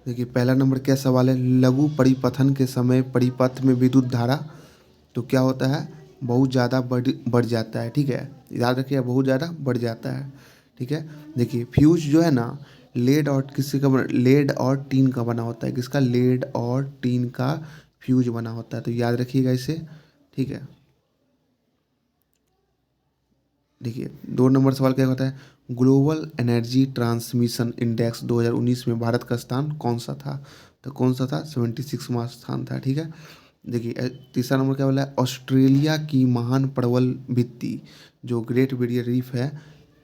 देखिए पहला नंबर क्या सवाल है, लघु परिपथन के समय परिपथ में विद्युत धारा तो क्या होता है, बहुत ज़्यादा बढ़ जाता है। ठीक है, याद रखिए बहुत ज़्यादा बढ़ जाता है। ठीक है, देखिए फ्यूज जो है ना, लेड और किसी का लेड और टीन का बना होता है। किसका, लेड और टीन का फ्यूज बना होता है, तो याद रखिएगा इसे। ठीक है, देखिए 2 नंबर सवाल क्या होता है, ग्लोबल एनर्जी ट्रांसमिशन इंडेक्स 2019 में भारत का स्थान कौन सा था, तो कौन सा था, 76वां स्थान था। ठीक है, देखिए तीसरा नंबर क्या बोला है, ऑस्ट्रेलिया की महान प्रबल भित्ति जो ग्रेट बैरियर रीफ है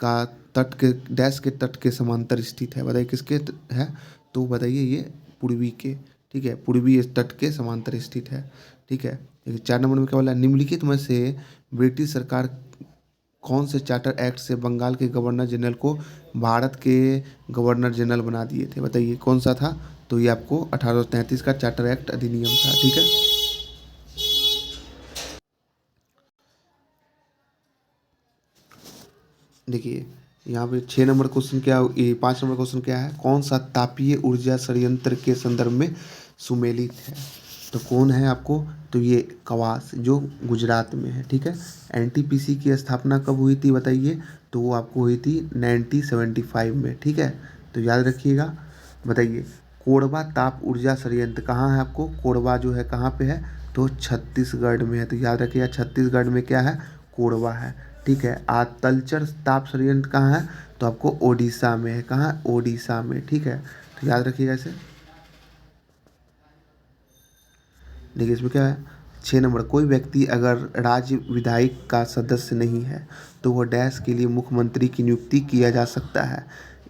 का तट के डैश के तट के समांतर स्थित है, बताइए किसके है, तो बताइए ये पूर्वी के। ठीक है, पूर्वी तट के समांतर स्थित है। ठीक है, देखिए 4 नंबर में क्या बोला है, निम्नलिखित में से ब्रिटिश सरकार कौन से चार्टर एक्ट से बंगाल के गवर्नर जनरल को भारत के गवर्नर जनरल बना दिए थे, बताइए कौन सा था, तो ये आपको 1833 का चार्टर एक्ट अधिनियम था। ठीक है, देखिए यहाँ पे 6 नंबर क्वेश्चन क्या, ये 5 नंबर क्वेश्चन क्या है, कौन सा तापीय ऊर्जा संयंत्र के संदर्भ में सुमेलित है, तो कौन है आपको, तो ये कवास जो गुजरात में है। ठीक है, एनटीपीसी की स्थापना कब हुई थी बताइए, तो वो आपको हुई थी 1975 में। ठीक है, तो याद रखिएगा। बताइए कोरबा ताप ऊर्जा संयंत्र कहाँ है, आपको कोरबा जो है कहाँ पे है, तो छत्तीसगढ़ में है, तो याद रखिएगा छत्तीसगढ़ में क्या है, कोरबा है। ठीक है, तलचर ताप संयंत्र कहाँ है, तो आपको ओडिशा में है, कहाँ, ओडिशा में। ठीक है, तो याद रखिएगा इसे। देखिए इसमें क्या है, 6 नंबर, कोई व्यक्ति अगर राज्य विधायक का सदस्य नहीं है तो वह डैश के लिए मुख्यमंत्री की नियुक्ति किया जा सकता है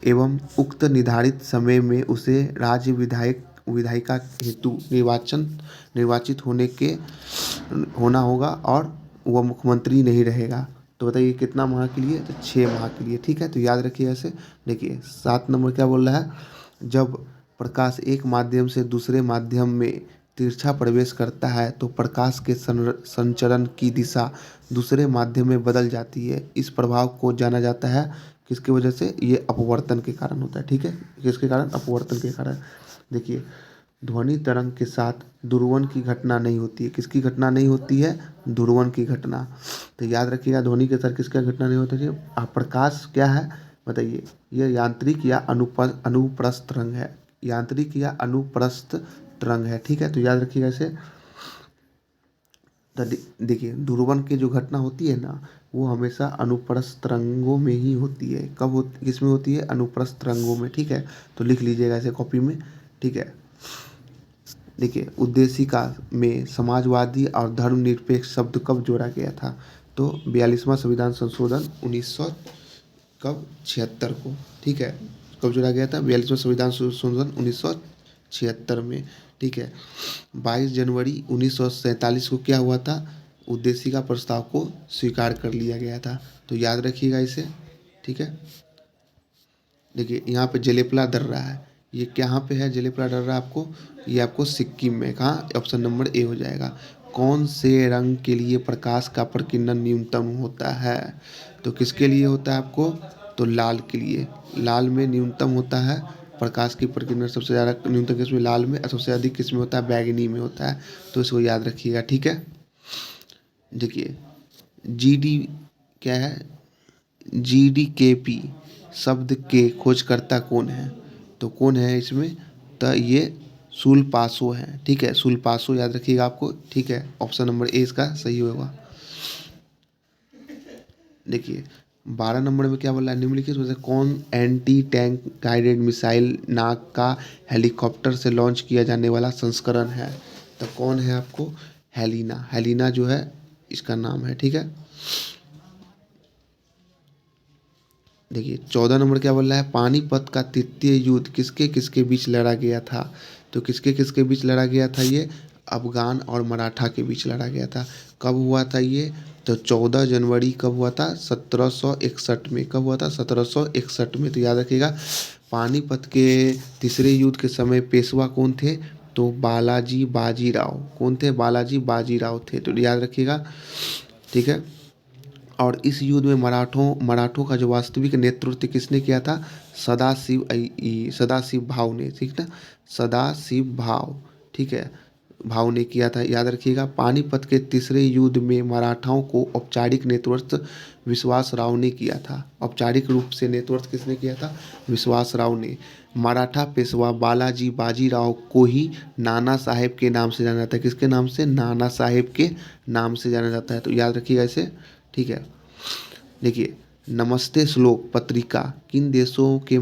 एवं उक्त निर्धारित समय में उसे राज्य विधायक विधायिका हेतु निर्वाचित होना होगा और वह मुख्यमंत्री नहीं रहेगा। तो बताइए कितना माह के लिए, तो 6 माह के लिए। ठीक है, तो याद रखिए ऐसे। देखिए 7 नंबर क्या बोल रहा है, जब प्रकाश एक माध्यम से दूसरे माध्यम में तिरछा प्रवेश करता है तो प्रकाश के संचरण की दिशा दूसरे माध्यम में बदल जाती है। इस प्रभाव को जाना जाता है किसकी वजह से, ये अपवर्तन के कारण होता है। ठीक है, किसके कारण, अपवर्तन के कारण। देखिए ध्वनि तरंग के साथ ध्रुवण की घटना नहीं होती है, किसकी घटना नहीं होती है, ध्रुवण की घटना। तो याद रखिएगा ध्वनि के साथ किसका घटना नहीं होती है, प्रकाश क्या है बताइए, ये यांत्रिक या अनुप्रस्थ तरंग है, यांत्रिक या अनुप्रस्थ तरंग है। ठीक है, तो याद रखिएगा इसे। तो देखिए ध्रुवण की जो घटना होती है ना, वो हमेशा अनुप्रस्थ तरंगों में ही होती है। कब होती, किसमें होती है, अनुप्रस्थ तरंगों में। ठीक है, तो लिख लीजिएगा इसे कॉपी में। ठीक है, देखिए उद्देशिका में समाजवादी और धर्मनिरपेक्ष शब्द कब जोड़ा गया था, तो 42वां संविधान संशोधन 1900 कब, 76 को। ठीक है, कब जोड़ा गया था, 42वां संविधान संशोधन 1976 में। ठीक है, 22 जनवरी 1947 को क्या हुआ था, उद्देशिका प्रस्ताव को स्वीकार कर लिया गया था, तो याद रखिएगा इसे। ठीक है, देखिए यहाँ पे जलेपला दर्रा है, ये कहाँ पे है जलेपला दर्रा आपको, ये आपको सिक्किम में, कहाँ, ऑप्शन नंबर ए हो जाएगा। कौन से रंग के लिए प्रकाश का प्रकीर्णन न्यूनतम होता है, तो किसके लिए होता है आपको, तो लाल के लिए, लाल में न्यूनतम होता है प्रकाश की प्रकीर्णन, सबसे ज़्यादा न्यूनतम किसमें, लाल में, और सबसे अधिक किसमें होता है, बैगनी में होता है, तो इसको याद रखिएगा। ठीक है, देखिए जीडी क्या है, जीडीकेपी शब्द के खोजकर्ता कौन है, तो कौन है इसमें, तो ये सुलपासो है। ठीक है, सुलपासो याद रखिएगा आपको। ठीक है, ऑप्शन नंबर ए इसका सही होगा। देखिए 12 नंबर में क्या बोला है, निम्नलिखित में से कौन एंटी टैंक गाइडेड मिसाइल नाग का हेलीकॉप्टर से लॉन्च किया जाने वाला संस्करण है, तो कौन है आपको, हेलिना, हेलिना जो है इसका नाम है। ठीक है, देखिए 14 नंबर क्या बोल रहा है, पानीपत का तृतीय युद्ध किसके किसके बीच लड़ा गया था, तो किसके किसके बीच लड़ा गया था, ये अफगान और मराठा के बीच लड़ा गया था। कब हुआ था ये, तो 14 जनवरी कब हुआ था, 1761 में। कब हुआ था, 1761 में, तो याद रखिएगा। पानीपत के तीसरे युद्ध के समय पेशवा कौन थे, तो बालाजी बाजीराव, कौन थे, बालाजी बाजीराव थे, तो याद रखिएगा। ठीक है, और इस युद्ध में मराठों का जो वास्तविक नेतृत्व किसने किया था? सदाशिव भाव ने, ठीक ना, सदाशिव भाव, ठीक है, भाव ने किया था, याद रखिएगा। पानीपत के तीसरे युद्ध में मराठाओं को औपचारिक नेतृत्व विश्वास राव ने किया था। औपचारिक रूप से नेतृत्व किसने किया था? विश्वास राव ने। मराठा पेशवा बालाजी बाजीराव को ही नाना साहेब के नाम से जाना जाता है। किसके नाम से? नाना साहेब के नाम से जाना जाता है, तो याद रखिएगा इसे, ठीक है। देखिए, नमस्ते श्लोक पत्रिका किन देशों के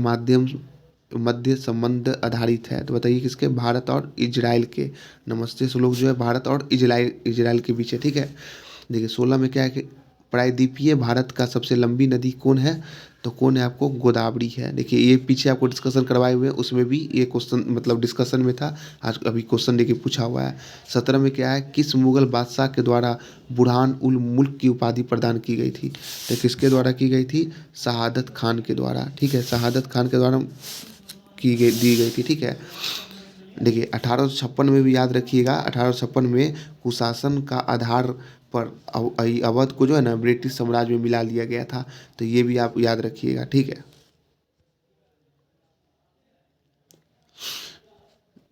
मध्य संबंध आधारित है? तो बताइए किसके? भारत और इजराइल के। नमस्ते श्लोक जो है भारत और इजराइल के बीच है, ठीक है। देखिए 16 में क्या है कि प्रायद्वीपीय भारत का सबसे लंबी नदी कौन है? तो कौन है आपको? गोदावरी है। देखिए ये पीछे आपको डिस्कशन करवाए हुए हैं, उसमें भी ये क्वेश्चन मतलब डिस्कशन में था, आज अभी क्वेश्चन लेके पूछा हुआ है। 17 में क्या है? किस मुगल बादशाह के द्वारा बुरहान उल मुल्क की उपाधि प्रदान की गई थी? तो किसके द्वारा की गई थी? शहादत खान के द्वारा, ठीक है, शहादत खान के द्वारा दी गई थी, ठीक है। देखिए 1856 में भी याद रखिएगा, 1856 में कुशासन का आधार पर अवध को जो है ना ब्रिटिश साम्राज्य में मिला लिया गया था, तो ये भी आप याद रखिएगा, ठीक है।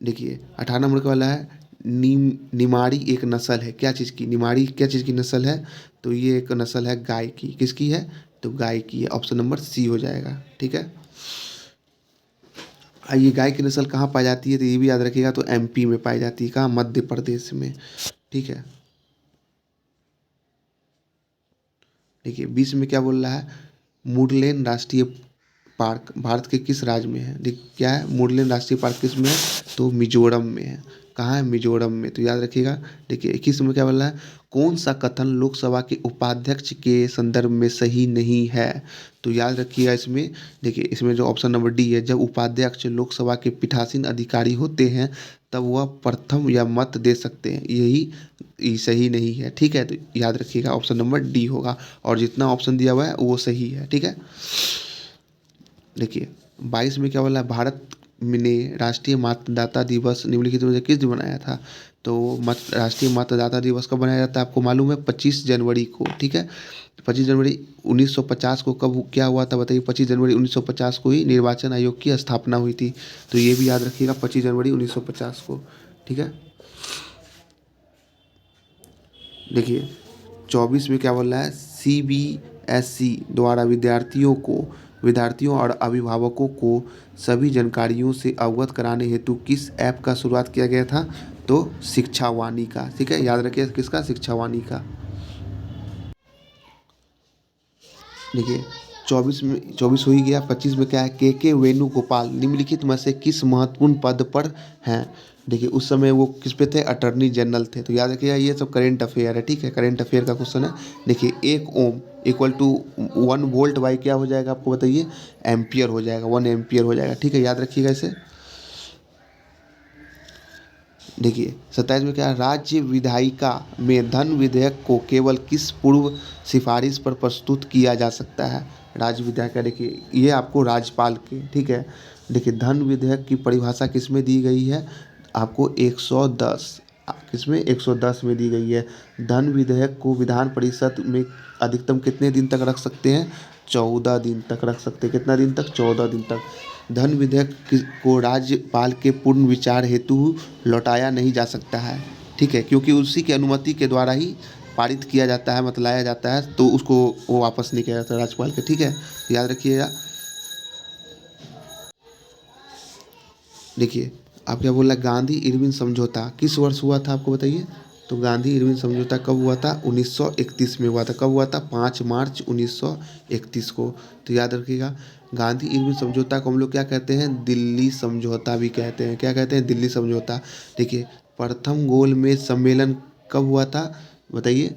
देखिए 18 नंबर का वाला है निमाड़ी एक नस्ल है, क्या चीज़ की? निमाड़ी क्या चीज़ की नस्ल है? तो ये एक नस्ल है गाय की। किसकी है? तो गाय की है, ऑप्शन नंबर सी हो जाएगा, ठीक है। ये गाय की नस्ल कहाँ पाई जाती है? तो ये भी याद रखिएगा, तो एमपी में पाई जाती है। कहाँ? मध्य प्रदेश में, ठीक है। देखिए 20 में क्या बोल रहा है? मुरलेन राष्ट्रीय पार्क भारत के किस राज्य में है? देख क्या है? मुरलेन राष्ट्रीय पार्क किस में है? तो मिजोरम में है। कहाँ है? मिजोरम में, तो याद रखिएगा। देखिए 21 में क्या बोल रहा है? कौन सा कथन लोकसभा के उपाध्यक्ष के संदर्भ में सही नहीं है? तो याद रखिएगा इसमें, देखिए इसमें जो ऑप्शन नंबर डी है, जब उपाध्यक्ष लोकसभा के पीठासीन अधिकारी होते हैं तब वह प्रथम या मत दे सकते हैं, यही सही नहीं है, ठीक है। तो याद रखिएगा ऑप्शन नंबर डी होगा, और जितना ऑप्शन दिया हुआ है वो सही है, ठीक है। देखिए 22 में क्या बोला है? भारत ने राष्ट्रीय मतदाता दिवस निम्नलिखित में से किस दिन बनाया था? तो राष्ट्रीय मतदाता दिवस कब बनाया जाता है आपको मालूम है? 25 जनवरी को, ठीक है। 25 जनवरी 1950 को कब क्या हुआ था बताइए? 25 जनवरी 1950 को ही निर्वाचन आयोग की स्थापना हुई थी, तो ये भी याद रखिएगा 25 जनवरी 1950 को, ठीक है। देखिए 24 में क्या बोल रहा है? सीबीएसई द्वारा विद्यार्थियों और अभिभावकों को सभी जानकारियों से अवगत कराने हेतु किस ऐप का शुरुआत किया गया था? तो शिक्षावाणी का, ठीक है, याद रखिए किसका? शिक्षावाणी का। देखिए 24 हो ही गया। 25 में क्या है? के वेणुगोपाल निम्नलिखित में से किस महत्वपूर्ण पद पर हैं? देखिए उस समय वो किस पे थे? अटर्नी जनरल थे, तो याद रखिएगा ये सब करेंट अफेयर है, ठीक है, करेंट अफेयर का क्वेश्चन है। देखिए 1 ohm equal to 1 volt by क्या हो जाएगा आपको बताइए? एम्पियर हो जाएगा, 1 एम्पियर हो जाएगा, ठीक है, याद रखिएगा इसे। देखिए 27 में क्या है? राज्य विधायिका में धन विधेयक को केवल किस पूर्व सिफारिश पर प्रस्तुत किया जा सकता है? राज्य विधायिका, देखिए ये आपको राज्यपाल के, ठीक है। देखिए धन विधेयक की परिभाषा किस में दी गई है? आपको 110, किसमें? 110 में दी गई है। धन विधेयक को विधान परिषद में अधिकतम कितने दिन तक रख सकते हैं? 14 दिन तक रख सकते हैं। कितना दिन तक? 14 दिन तक। धन विधेयक को राज्यपाल के पूर्ण विचार हेतु लौटाया नहीं जा सकता है, ठीक है, क्योंकि उसी की अनुमति के द्वारा ही पारित किया जाता है, मतलब लाया जाता है, तो उसको वो वापस नहीं किया जाता राज्यपाल के, ठीक है, याद रखिएगा। देखिए आप क्या बोल रहे हैं? गांधी इरविन समझौता किस वर्ष हुआ था आपको बताइए? तो गांधी इरविन समझौता कब हुआ था? 1931 में हुआ था। कब हुआ था? 5 मार्च 1931 को, तो याद रखिएगा। गांधी इरविन समझौता को हम लोग क्या कहते हैं? दिल्ली समझौता भी कहते हैं। क्या कहते हैं? दिल्ली समझौता। देखिए प्रथम गोलमेज सम्मेलन कब हुआ था बताइए?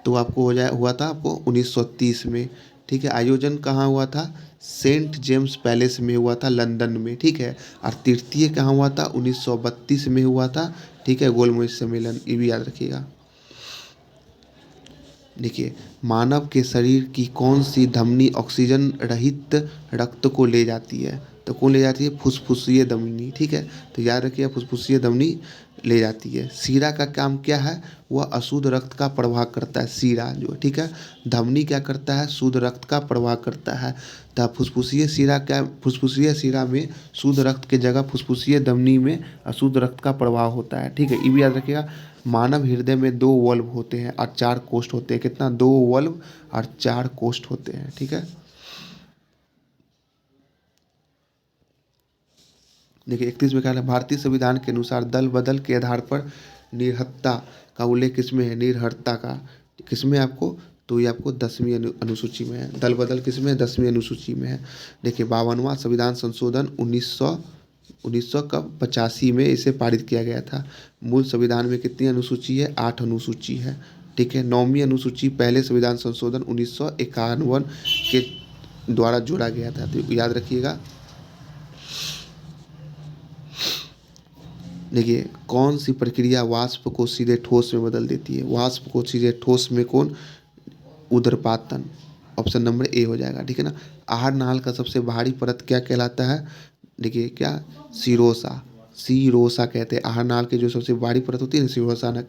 तो आपको हुआ था आपको 1930 में, ठीक है। आयोजन कहाँ हुआ था? सेंट जेम्स पैलेस में हुआ था, लंदन में, ठीक है। और तृतीय कहाँ हुआ था? 1932 में हुआ था, ठीक है, गोलमेज सम्मेलन, ये भी याद रखिएगा। देखिए मानव के शरीर की कौन सी धमनी ऑक्सीजन रहित रक्त को ले जाती है? तो कौन ले जाती है? फुसफुसीय धमनी, ठीक है, तो याद रखिए फुसफुसीय धमनी ले जाती है। सीरा का काम क्या है, वह अशुद्ध रक्त का प्रवाह करता है, सीरा जो, ठीक है। धमनी क्या करता है, शुद्ध रक्त का प्रवाह करता है। तो फुसफुसीय सीरा क्या, फुसफुसीय सीरा में शुद्ध रक्त की जगह फुसफुसीय धमनी में अशुद्ध रक्त का प्रवाह होता है, ठीक है। ये भी याद रखिएगा। मानव हृदय में 2 वल्व होते हैं और 4 कोष्ठ होते हैं। कितना, 2 वल्व और 4 कोष्ठ होते हैं, ठीक है। देखिए 31 में क्या है, भारतीय संविधान के अनुसार दल बदल के आधार पर निरहत्ता का उल्लेख किसमें है, निरहत्ता का किसमें है आपको, तो ये आपको 10वीं अनुसूची में है। दल बदल किसमें है, 10वीं अनुसूची में है। देखिए 52वां संविधान संशोधन 1900 कब 85 में इसे पारित किया गया था। मूल संविधान में कितनी अनुसूची है, 8 अनुसूची है, ठीक है। 9वीं अनुसूची पहले संविधान संशोधन 1951 के द्वारा जोड़ा गया था, तो याद रखिएगा। देखिए कौन सी प्रक्रिया वाष्प को सीधे ठोस में बदल देती है, वाष्प को सीधे ठोस में, कौन, उदरपातन। ऑप्शन नंबर ए हो जाएगा, ठीक है ना। आहार नाल का सबसे बाहरी परत क्या कहलाता है, देखिए क्या, सिरोसा, सिरोसा कहते हैं। आहार नाल की जो सबसे बाहरी परत होती है ना,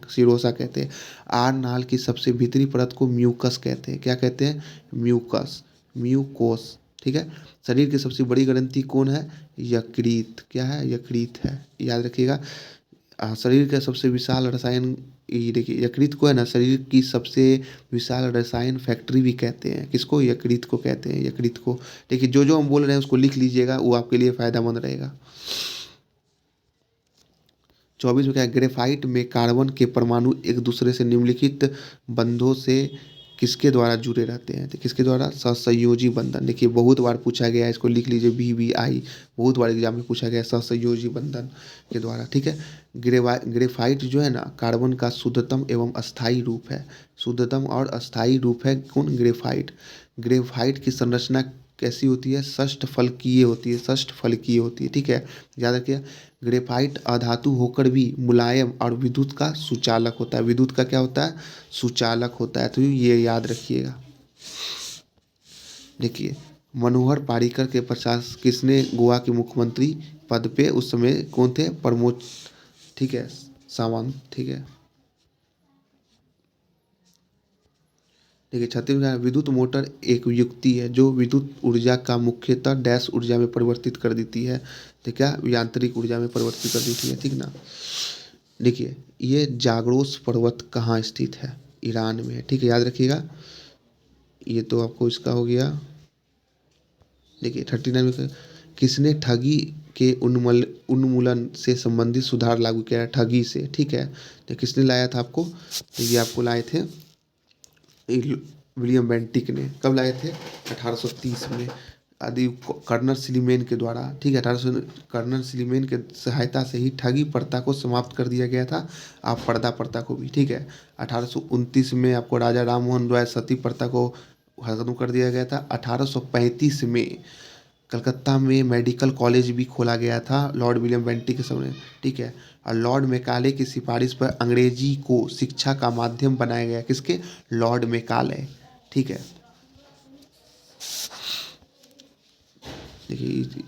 सिरोसा कहते हैं। आहार नाल की सबसे भीतरी परत को म्यूकस कहते हैं, क्या कहते हैं, म्यूकस, म्यूकोस, ठीक है। शरीर की सबसे बड़ी ग्रंथि कौन है, यकृत, क्या है, यकृत है, याद रखिएगा। शरीर का सबसे विशाल रसायन, ये देखिए यकृत को है ना, शरीर की सबसे विशाल रसायन फैक्ट्री भी कहते हैं, किसको, यकृत को कहते हैं, यकृत को। देखिए जो जो हम बोल रहे हैं उसको लिख लीजिएगा, वो आपके लिए फायदेमंद रहेगा। 24 में क्या है, ग्रेफाइट में कार्बन के परमाणु एक दूसरे से निम्नलिखित बंधों से किसके द्वारा जुड़े रहते हैं, तो किसके द्वारा, सहसंयोजी बंधन। देखिए बहुत बार पूछा गया है, इसको लिख लीजिए, VVI बहुत बार एग्जाम में पूछा गया है, सहसंयोजी बंधन के द्वारा, ठीक है। ग्रेफाइट जो है ना, कार्बन का शुद्धतम एवं अस्थायी रूप है, शुद्धतम और अस्थायी रूप है, कौन, ग्रेफाइट। ग्रेफाइट की संरचना कैसी होती है, षष्ठ फलकीय होती है, षष्ठ फलकीय होती है, ठीक है। याद रखिए ग्रेफाइट अधातु होकर भी मुलायम और विद्युत का सुचालक होता है, विद्युत का क्या होता है, सुचालक होता है, तो ये याद रखिएगा। देखिए मनोहर पारीकर के पश्चात किसने गोवा के मुख्यमंत्री पद पे उस समय कौन थे, प्रमोद, ठीक है, सावंत, ठीक है। देखिए 36 में विद्युत मोटर एक युक्ति है जो विद्युत ऊर्जा का मुख्यतः डैश ऊर्जा में परिवर्तित कर देती है, तो क्या, यांत्रिक ऊर्जा में परिवर्तित कर देती है, ठीक ना। देखिए ये जाग्रोस पर्वत कहाँ स्थित है, ईरान में है, ठीक है, याद रखिएगा। ये तो आपको इसका हो गया। देखिए 39 में किसने ठगी के उन्मूलन से संबंधित सुधार लागू किया है, ठगी से, ठीक है। तो किसने लाया था आपको, तो ये आपको लाए थे विलियम बेंटिक ने, कब लाए थे, 1830 में, आदि कर्नल सिलीमेन के द्वारा, ठीक है। 1800 कर्नल सिलीमेन के सहायता से ही ठगी प्रथा को समाप्त कर दिया गया था, आप पर्दा प्रथा को भी, ठीक है। 1829 में आपको राजा राम मोहन रॉय सती प्रथा को खत्म कर दिया गया था। 1835 में कलकत्ता में मेडिकल कॉलेज भी खोला गया था लॉर्ड विलियम बेंटिक के समय, ठीक है। और लॉर्ड मेकाले की सिफारिश पर अंग्रेजी को शिक्षा का माध्यम बनाया गया, किसके, लॉर्ड मेकाले, ठीक है। देखिए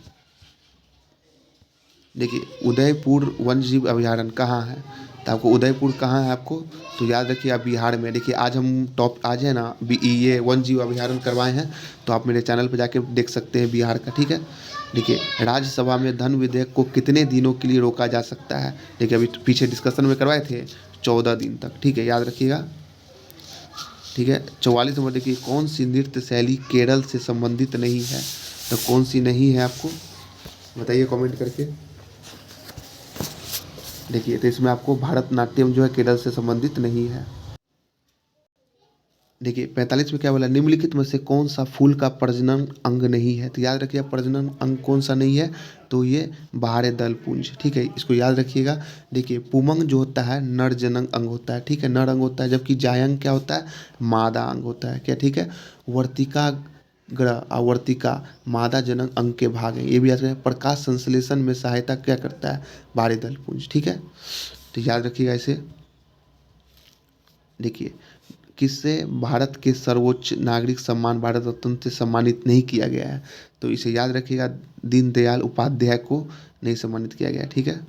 देखिए उदयपुर वन्यजीव अभयारण्य कहाँ है, तो आपको उदयपुर कहाँ है आपको, तो याद रखिए आप बिहार में। देखिए आज हम आज है ना ये वन्यजीव अभयारण्य करवाए हैं, तो आप मेरे चैनल पर जाके देख सकते हैं बिहार का, ठीक है। देखिए राज्यसभा में धन विधेयक को कितने दिनों के लिए रोका जा सकता है, देखिए अभी पीछे डिस्कशन में करवाए थे, 14 दिन तक, ठीक है, याद रखिएगा, ठीक है। 44 नंबर देखिए कौन सी नृत्य शैली केरल से संबंधित नहीं है, तो कौन सी नहीं है आपको बताइए कमेंट करके। देखिए तो इसमें आपको भरतनाट्यम जो है केरल से संबंधित नहीं है। देखिए 45 में क्या बोला, निम्नलिखित में से कौन सा फूल का प्रजनन अंग नहीं है, तो याद रखिए प्रजनन अंग कौन सा नहीं है, तो ये बाहर दल पुंज, ठीक है, इसको याद रखिएगा। देखिए पुमंग जो होता है नर जनन अंग होता है, ठीक है, नर अंग होता है, जबकि जायंग क्या होता है, मादा अंग होता है, क्या, ठीक है। वर्तिका ग्रह आवर्तिका मादा जनन अंग के भाग हैं, ये भी याद रखें। प्रकाश संश्लेषण में सहायता क्या करता है, बाहरी दल पुंज, ठीक है, तो याद रखिएगा इसे। देखिए किससे भारत के सर्वोच्च नागरिक सम्मान भारत रत्न से सम्मानित नहीं किया गया है, तो इसे याद रखिएगा, दीनदयाल उपाध्याय को नहीं सम्मानित किया गया, ठीक है।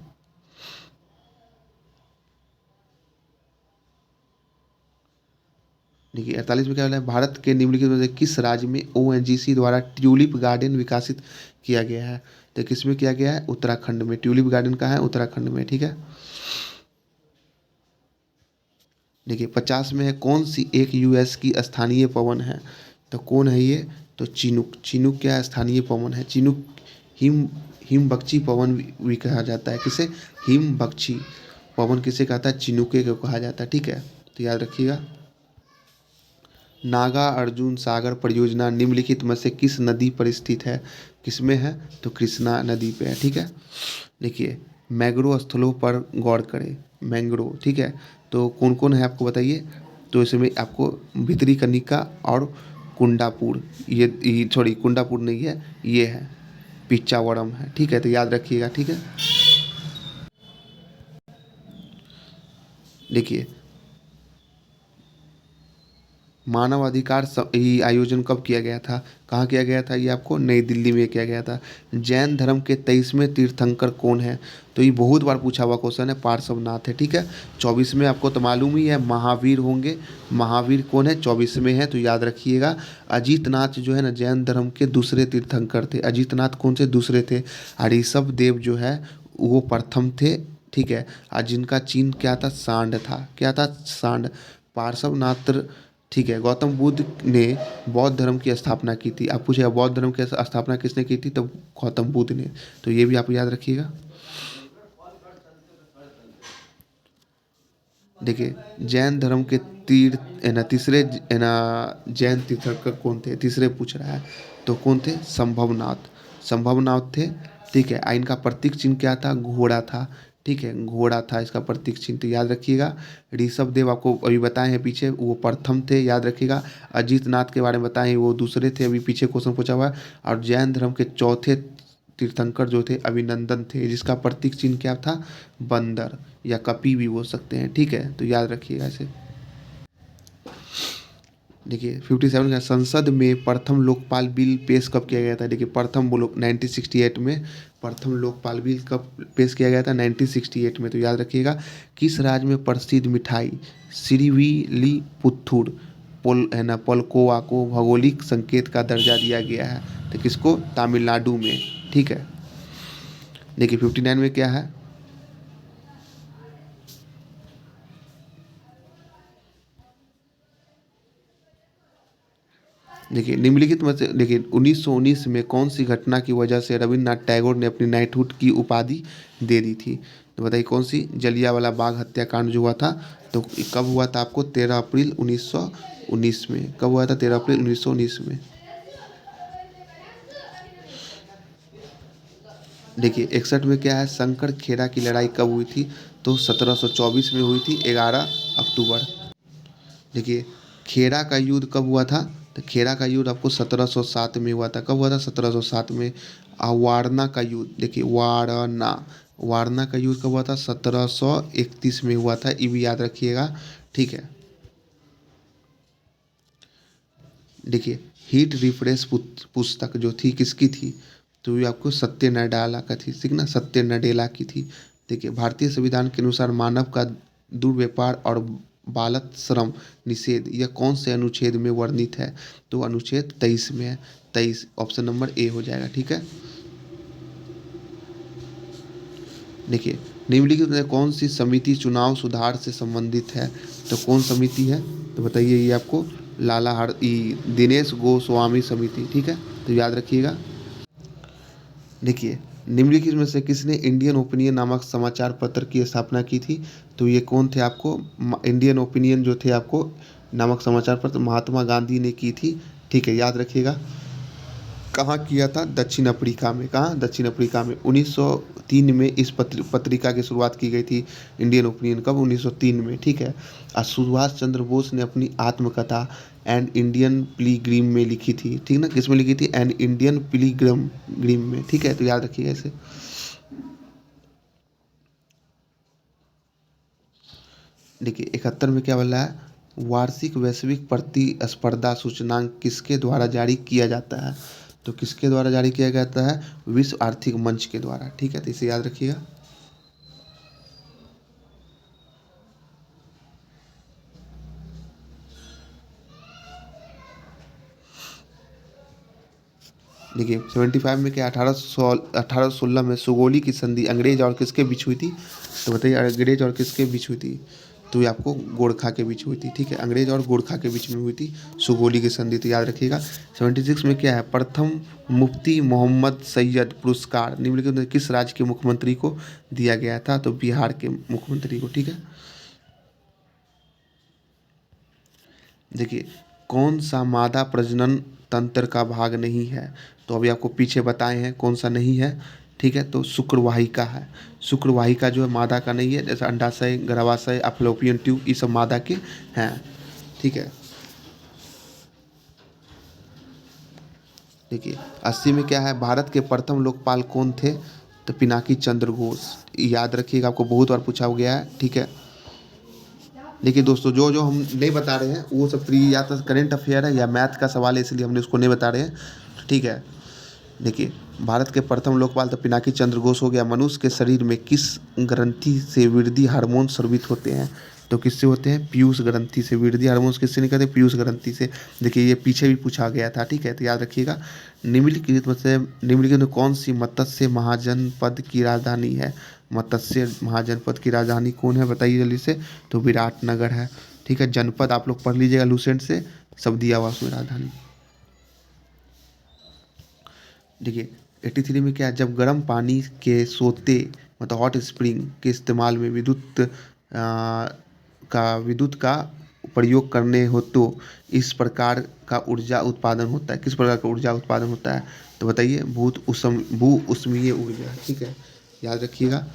देखिए 48 में क्या बोला है, भारत के निम्नलिखित में से किस राज्य में ओएनजीसी द्वारा ट्यूलिप गार्डन विकसित किया गया है? तो किस में किया गया है? उत्तराखंड में। ट्यूलिप गार्डन कहाँ है? उत्तराखंड में, ठीक है। देखिए 50 में है, कौन सी एक यूएस की स्थानीय पवन है? तो कौन है ये? तो चिनूक। चिनूक क्या है? स्थानीय पवन है। चिनूक हिम हिमबक्षी पवन भी कहा जाता है। किसे? हिमबक्षी पवन किसे कहता है? चिनूके को कहा जाता है, ठीक है। तो याद रखिएगा। नागा अर्जुन सागर परियोजना निम्नलिखित में से किस नदी पर स्थित है? किसमें है? तो कृष्णा नदी पे है, ठीक है। देखिए मैंग्रोव स्थलों पर गौर करें। मैंग्रोव, ठीक है। तो कौन कौन है आपको बताइए। तो इसमें आपको भितरी कनिका और कुंडापुर, ये सॉरी कुंडापुर नहीं है, ये है पिच्चावरम है, ठीक है। तो याद रखिएगा, ठीक है। देखिए मानवाधिकार ये आयोजन कब किया गया था? कहाँ किया गया था? ये आपको नई दिल्ली में किया गया था। जैन धर्म के 23वें तीर्थंकर कौन है? तो ये बहुत बार पूछा हुआ क्वेश्चन है, पार्श्वनाथ है, ठीक है। 24 में आपको तो मालूम ही है, महावीर होंगे। महावीर कौन है? 24 में है, तो याद रखिएगा। अजीतनाथ जो है ना, जैन धर्म के दूसरे तीर्थंकर थे। अजीतनाथ कौन से? दूसरे थे। और ऋषभ देव जो है वो प्रथम थे, ठीक है। और जिनका चिन्ह क्या था? सांड था। क्या था? सांड। पार्श्वनाथ, ठीक है। गौतम बुद्ध ने बौद्ध धर्म की स्थापना की थी। आप पूछेगा बौद्ध धर्म की स्थापना किसने की थी? तो गौतम बुद्ध ने। तो ये भी आप याद रखिएगा। देखिए जैन धर्म के तीर्थ है ना, तीसरे है ना, जैन तीर्थंकर कौन थे? तीसरे पूछ रहा है। तो कौन थे? संभवनाथ। संभवनाथ थे, ठीक है। इनका प्रतीक चिन्ह क्या था? घोड़ा था, ठीक है। घोड़ा था इसका प्रतीक चिन्ह, तो याद रखिएगा। ऋषभ देव आपको अभी बताए हैं पीछे, वो प्रथम थे, याद रखिएगा। अजीत नाथ के बारे में बताए हैं, वो दूसरे थे, अभी पीछे क्वेश्चन पूछा हुआ है। और जैन धर्म के चौथे तीर्थंकर जो थे अभिनंदन थे, जिसका प्रतीक चिन्ह क्या था? बंदर या कपि भी बोल सकते हैं, ठीक है। तो याद रखिएगा इसे। देखिए 57 का, संसद में प्रथम लोकपाल बिल पेश कब किया गया था? देखिए प्रथम लोक 1968 में प्रथम लोकपाल बिल कब पेश किया गया था? 1968 में। तो याद रखिएगा। किस राज्य में प्रसिद्ध मिठाई श्रीविल्लीपुथुर पोल है ना, पलकोवा को भौगोलिक संकेत का दर्जा दिया गया है? तो किसको? तमिलनाडु में, ठीक है। देखिए 59 में क्या है? देखिए निम्नलिखित में से, देखिए 1919 में कौन सी घटना की वजह से रविन्द्रनाथ टैगोर ने अपनी नाइटहुड की उपाधि दे दी थी? तो बताइए कौन सी? जलियांवाला बाग हत्याकांड जो हुआ था। तो कब हुआ था आपको? 13 अप्रैल 1919 में। कब हुआ था? 13 अप्रैल 1919 में। देखिए 61 में क्या है? शंकर खेड़ा की लड़ाई कब हुई थी? तो 1724 में हुई थी, 11 अक्टूबर। देखिए खेड़ा का युद्ध कब हुआ था? तो खेड़ा का युद्ध आपको 1707 में हुआ था। कब हुआ था? 1707 में। वारना का युद्ध, देखिए वारना, वारना का युद्ध कब हुआ था? 1731 में हुआ था, ये भी याद रखिएगा, ठीक है। देखिए हीट रिफ्रेश पुस्तक जो थी किसकी थी? तो ये आपको सत्य नडेला का थी, ठीक ना, सत्य नडेला की थी। देखिए भारतीय संविधान के अनुसार मानव का दुर्व्यवहार और बालक श्रम निषेध यह कौन से अनुच्छेद में वर्णित है? तो अनुच्छेद 23 में है। 23 ऑप्शन नंबर ए हो जाएगा, ठीक है। देखिए निम्नलिखित में कौन सी समिति चुनाव सुधार से संबंधित है? तो कौन समिति है? तो बताइए, ये आपको दिनेश गोस्वामी समिति, ठीक है। तो याद रखिएगा। देखिए निम्नलिखित में से किसने इंडियन ओपिनियन नामक समाचार पत्र की स्थापना की थी? तो ये कौन थे आपको? इंडियन ओपिनियन जो थे आपको नामक समाचार पत्र महात्मा गांधी ने की थी, ठीक है, याद रखिएगा। कहाँ किया था? दक्षिण अफ्रीका में। कहाँ? दक्षिण अफ्रीका में। 1903 में इस पत्रिका की शुरुआत की गई थी, इंडियन ओपिनियन। कब? 1903 में, ठीक है। और सुभाष चंद्र बोस ने अपनी आत्मकथा एंड इंडियन पिलीग्रिम में लिखी थी, ठीक ना। किस में लिखी थी? एंड इंडियन पिलीग्रिम में, ठीक है। तो याद रखिएगा इसे। देखिए 71 में क्या बोला है? वार्षिक वैश्विक प्रतिस्पर्धा सूचकांक किसके द्वारा जारी किया जाता है? तो किसके द्वारा जारी किया जाता है? विश्व आर्थिक मंच के द्वारा, ठीक है। तो इसे याद रखिएगा। देखिए 75 में क्या 1816 में सुगोली की संधि अंग्रेज और किसके बीच हुई थी? तो बताइए अंग्रेज और किसके बीच हुई थी? तो ये आपको गोरखा के बीच हुई थी, ठीक है, अंग्रेज और गोरखा के बीच में हुई थी सुगोली की संधि, तो याद रखिएगा। 76 में क्या है? प्रथम मुफ्ती मोहम्मद सैयद पुरस्कार निम्नलिखित में किस राज्य के मुख्यमंत्री को दिया गया था? तो बिहार के मुख्यमंत्री को, ठीक है। देखिए कौन सा मादा प्रजनन तंत्र का भाग नहीं है? तो अभी आपको पीछे बताए हैं कौन सा नहीं है, ठीक है, तो शुक्रवाहिका है। शुक्रवाहिका जो है मादा का नहीं है, जैसे अंडाशय, गर्भाशय, फैलोपियन ट्यूब, ये सब मादा के हैं, ठीक है। देखिए 80 में क्या है? भारत के प्रथम लोकपाल कौन थे? तो पिनाकी चंद्र घोष, याद रखिएगा, आपको बहुत बार पूछा गया है, ठीक है। देखिए दोस्तों, जो जो हम नहीं बता रहे हैं वो सब प्री या तो करेंट अफेयर है या मैथ का सवाल है, इसलिए हमने उसको नहीं बता रहे हैं, ठीक है। देखिए भारत के प्रथम लोकपाल तो पिनाकी चंद्र घोष हो गया। मनुष्य के शरीर में किस ग्रंथि से वृद्धि हार्मोन स्रावित होते हैं? तो किससे होते हैं? पीयूष ग्रंथि से। वृद्धि हार्मोन्स किससे निकलते हैं? पीयूष ग्रंथि से। देखिए ये पीछे भी पूछा गया था, ठीक है, तो याद रखिएगा। निम्नलिखित में कौन सी मत्स्य महाजनपद की राजधानी है? मत्स्य महाजनपद की राजधानी कौन है? बताइए जल्दी से। तो विराटनगर है, ठीक है। जनपद आप लोग पढ़ लीजिएगा लूसेंट से, सब दिया हुआ उसमें राजधानी। देखिए 83 में क्या है? जब गर्म पानी के सोते मतलब हॉट स्प्रिंग के इस्तेमाल में विद्युत का प्रयोग करने हो तो इस प्रकार का ऊर्जा उत्पादन होता है। किस प्रकार का ऊर्जा उत्पादन होता है? तो बताइए भू ऊष्मीय ऊर्जा, ठीक है, याद रखिएगा।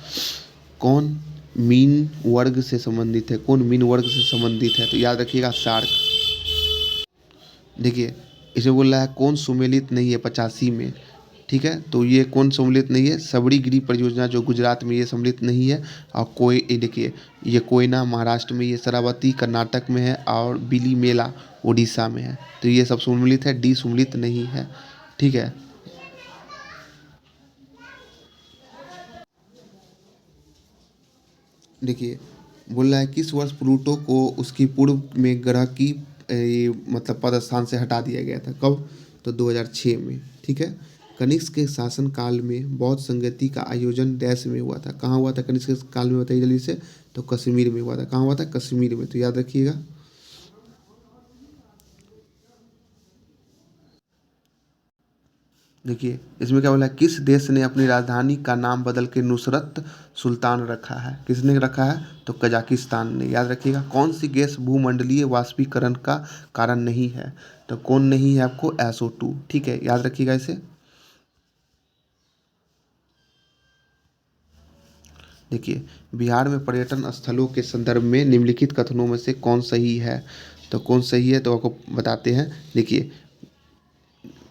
कौन मीन वर्ग से संबंधित है? कौन मीन वर्ग से संबंधित है? तो याद रखिएगा शार्क। देखिए इसे बोल रहा है कौन सुमेलित नहीं है 85 में, ठीक है, तो ये कौन सम्मिलित नहीं है? सबरीगिरी परियोजना जो गुजरात में, ये सम्मिलित नहीं है। और ये देखिए ये कोयना महाराष्ट्र में, ये शरावती कर्नाटक में है, और बिली मेला उड़ीसा में है, तो ये सब सम्मिलित है, डी सम्मिलित नहीं है, ठीक है। देखिए बोल रहा है किस वर्ष प्लूटो को उसकी पूर्व में ग्रह की मतलब पद स्थान से हटा दिया गया था? कब? तो 2006 में, ठीक है। कनिष्क के शासनकाल में बौद्ध संगति का आयोजन देश में हुआ था। कहाँ हुआ था कनिष्क के काल में? बताइए जल्दी से। तो कश्मीर में हुआ था। कहाँ हुआ था? कश्मीर में, तो याद रखिएगा। देखिए इसमें क्या बोला है? किस देश ने अपनी राजधानी का नाम बदल के नुसरत सुल्तान रखा है? किसने रखा है? तो कजाकिस्तान ने। याद रखिएगा। कौन सी गैस भूमंडलीय वाष्पीकरण का कारण नहीं है? तो कौन नहीं है आपको? SO2, ठीक है, याद रखिएगा इसे। देखिए बिहार में पर्यटन स्थलों के संदर्भ में निम्नलिखित कथनों में से कौन सही है? तो कौन सही है तो आपको बताते हैं। देखिए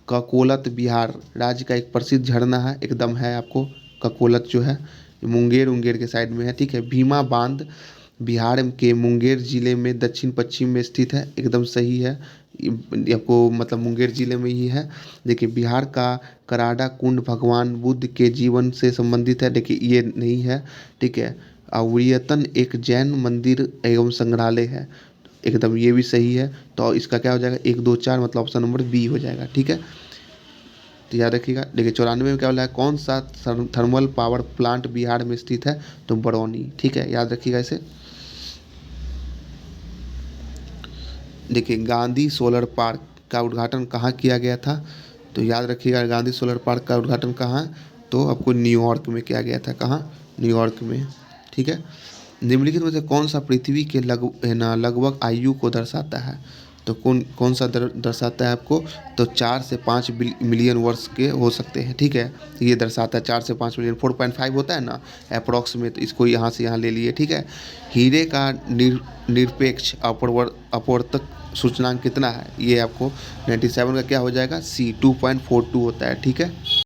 ककोलत बिहार राज्य का एक प्रसिद्ध झरना है, एकदम है आपको। ककोलत जो है मुंगेर के साइड में है, ठीक है। भीमा बांध बिहार के मुंगेर जिले में दक्षिण पश्चिम में स्थित है, एकदम सही है। ये आपको मतलब मुंगेर जिले में ही है। देखिए बिहार का कराडा कुंड भगवान बुद्ध के जीवन से संबंधित है, देखिए ये नहीं है, ठीक है। अवयतन एक जैन मंदिर एवं संग्रहालय है, एकदम ये भी सही है। तो इसका क्या हो जाएगा? 1 2 4 मतलब ऑप्शन नंबर बी हो जाएगा, ठीक है। तो याद रखिएगा। देखिए 94 में क्या बोला है? कौन सा थर्मल पावर प्लांट बिहार में स्थित है? तो बरौनी, ठीक है, याद रखिएगा इसे। देखिए गांधी सोलर पार्क का उद्घाटन कहाँ किया गया था? तो याद रखिएगा गांधी सोलर पार्क का उद्घाटन कहाँ है? तो आपको न्यूयॉर्क में किया गया था। कहाँ? न्यूयॉर्क में, ठीक है। निम्नलिखित में से कौन सा पृथ्वी के लगभग आयु को दर्शाता है? तो कौन कौन सा दर्शाता है आपको? तो 4 से 5 मिलियन वर्ष के हो सकते हैं, ठीक है, ये दर्शाता है 4 से 5 मिलियन। 4.5 होता है ना अप्रॉक्स में, तो इसको यहाँ से यहाँ ले लिए, ठीक है। हीरे का निरपेक्ष अपवर्तक सूचकांक कितना है? ये आपको 97 का क्या हो जाएगा? C 2.42 होता है, ठीक है।